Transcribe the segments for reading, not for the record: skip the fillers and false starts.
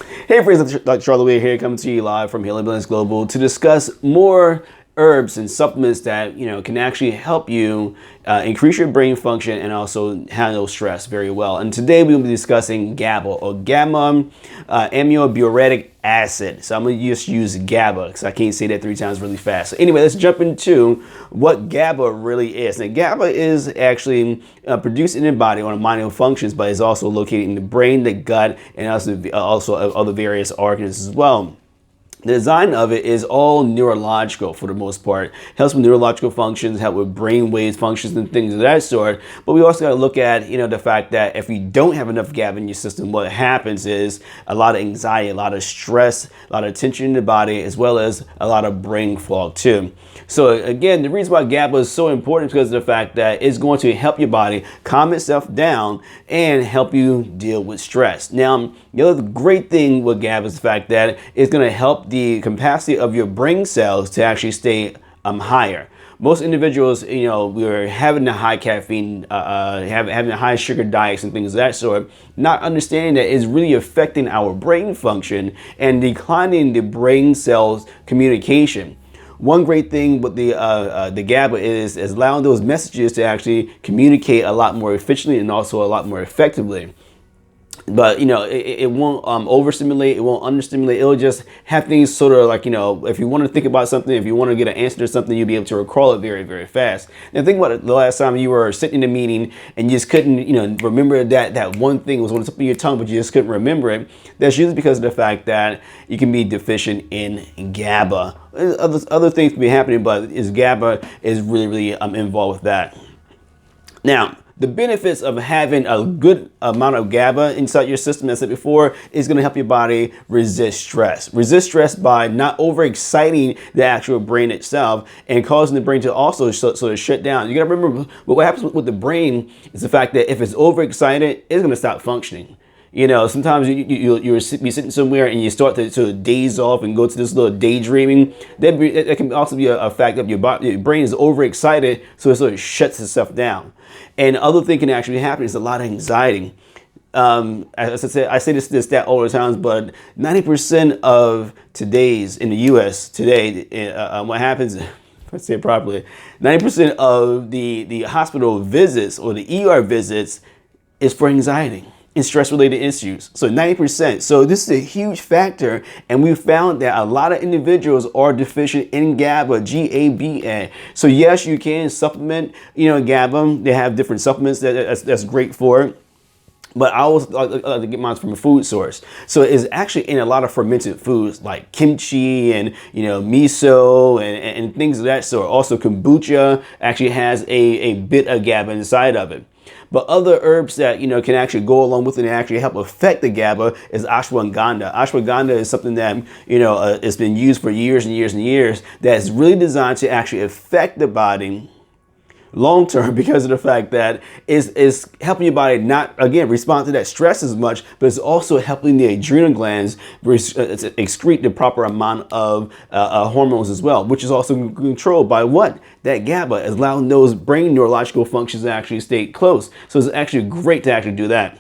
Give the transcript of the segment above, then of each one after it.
Hey friends, Dr. Charlie Ware here, coming to you live from Healing Balance Global to discuss more herbs and supplements that can actually help you increase your brain function and also handle stress very well. And today we will be discussing GABA, or gamma aminobutyric acid. So I'm going to just use GABA because I can't say that 3 times really fast. So anyway, let's jump into what GABA really is. Now, GABA is actually produced in the body on a minor functions, but it's also located in the brain, the gut, and also other various organs as well. The design of it is all neurological for the most part. Helps with neurological functions, help with brain waves functions and things of that sort. But we also got to look at, the fact that if you don't have enough GABA in your system, what happens is a lot of anxiety, a lot of stress, a lot of tension in the body, as well as a lot of brain fog too. So again, the reason why GABA is so important is because of the fact that it's going to help your body calm itself down and help you deal with stress. Now, the other great thing with GABA is the fact that it's going to help the capacity of your brain cells to actually stay higher. Most individuals, we're having the high caffeine, having the high sugar diets and things of that sort, not understanding that it's really affecting our brain function and declining the brain cells communication. One great thing with the GABA is allowing those messages to actually communicate a lot more efficiently and also a lot more effectively. But it won't overstimulate, it won't understimulate. It'll just have things sort of like, if you want to think about something, if you want to get an answer to something, you'll be able to recall it very, very fast. Now think about it, the last time you were sitting in a meeting and you just couldn't, remember that one thing was on the tip of your tongue, but you just couldn't remember it. That's usually because of the fact that you can be deficient in GABA. Other things can be happening, but GABA is really, really involved with that. Now, the benefits of having a good amount of GABA inside your system, as I said before, is going to help your body resist stress. Resist stress by not overexciting the actual brain itself and causing the brain to also sort of shut down. You got to remember, what happens with the brain is the fact that if it's overexcited, it's going to stop functioning. Sometimes you'll be sitting somewhere and you start to daze off and go to this little daydreaming. That can also be a fact that your brain is overexcited, so it sort of shuts itself down. And other thing can actually happen is a lot of anxiety. As I said, I say this stat all the time, but 90% of today's in the U.S. today, what happens, if I say it properly, 90% of the hospital visits or the ER visits is for anxiety and stress-related issues. So 90%. So this is a huge factor, and we found that a lot of individuals are deficient in GABA, G-A-B-A. So yes, you can supplement, GABA. They have different supplements that's great for it. But I always like to get mine from a food source. So it's actually in a lot of fermented foods like kimchi and miso and things of that sort. Also kombucha actually has a bit of GABA inside of it. But other herbs that can actually go along with it and actually help affect the GABA is ashwagandha. Ashwagandha is something that it's been used for years and years and years. That's really designed to actually affect the body long term because of the fact that it's helping your body not, again, respond to that stress as much, but it's also helping the adrenal glands excrete the proper amount of hormones as well, which is also controlled by what? That GABA is allowing those brain neurological functions to actually stay close. So it's actually great to actually do that.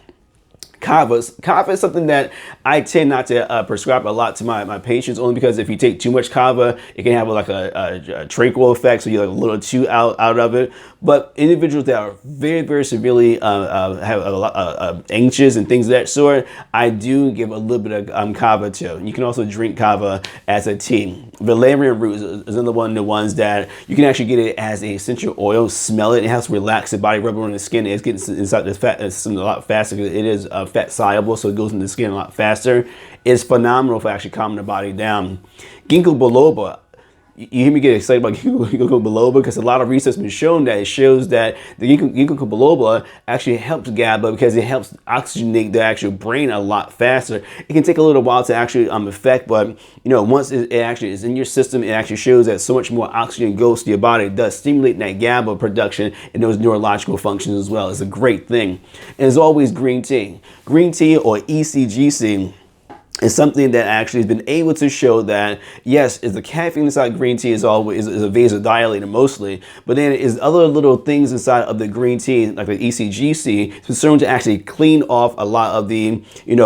Kava is something that I tend not to prescribe a lot to my patients, only because if you take too much kava, it can have like a tranquil effect, so you're like a little too out of it. But individuals that are very, very severely have a lot anxious and things of that sort, I do give a little bit of kava to. You can also drink kava as a tea. Valerian root is another one of the ones that you can actually get it as an essential oil. Smell it. It helps relax the body, rub it on the skin. It's getting inside the fat system a lot faster because it is fat soluble, so it goes into the skin a lot faster. It's phenomenal for actually calming the body down. Ginkgo biloba. You hear me get excited about ginkgo biloba because a lot of research has been shown that it shows that the ginkgo biloba actually helps GABA because it helps oxygenate the actual brain a lot faster. It can take a little while to actually affect, but once it actually is in your system, it actually shows that so much more oxygen goes to your body. It does stimulate that GABA production and those neurological functions as well. It's a great thing. And as always, green tea or ECGC. is something that actually has been able to show that yes, is the caffeine inside green tea is always is a vasodilator mostly, but then is other little things inside of the green tea like the ECGC. It's been shown to actually clean off a lot of the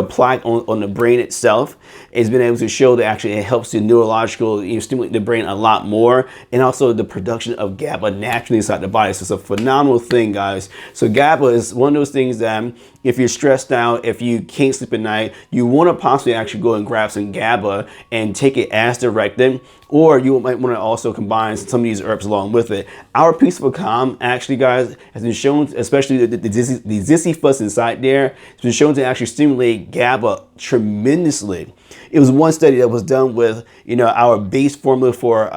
plaque on the brain itself. It's been able to show that actually it helps the neurological stimulate the brain a lot more, and also the production of GABA naturally inside the body. So it's a phenomenal thing, guys. So GABA is one of those things that if you're stressed out, if you can't sleep at night, you want to possibly actually go and grab some GABA and take it as directed, or you might want to also combine some of these herbs along with it. Our Peaceful Calm, actually, guys, has been shown, especially the zissy fuss inside there, it's been shown to actually stimulate GABA tremendously. It was one study that was done with, our base formula for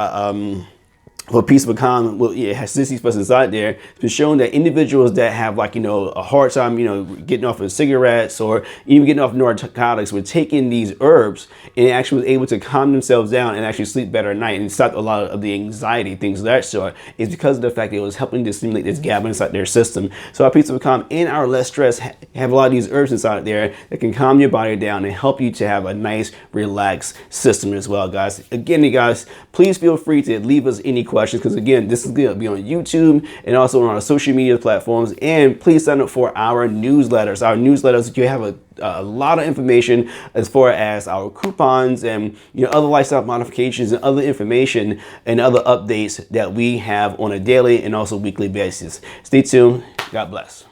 Peaceful Calm. Well, it has zissy fuss inside there. It's been shown that individuals that have a hard time, getting off of cigarettes or even getting off narcotics were taking these herbs and actually was able to calm themselves down and actually sleep better at night and stop a lot of the anxiety, things of that sort. It's because of the fact that it was helping to stimulate this GABA inside their system. So our Peaceful Calm and our Less Stress have a lot of these herbs inside there that can calm your body down and help you to have a nice, relaxed system as well, guys. Again, you guys, please feel free to leave us any questions, because again, this is going to be on YouTube and also on our social media platforms. And please sign up for our newsletters. Our newsletters, you have a lot of information as far as our coupons and other lifestyle modifications and other information and other updates that we have on a daily and also weekly basis. Stay tuned. God bless.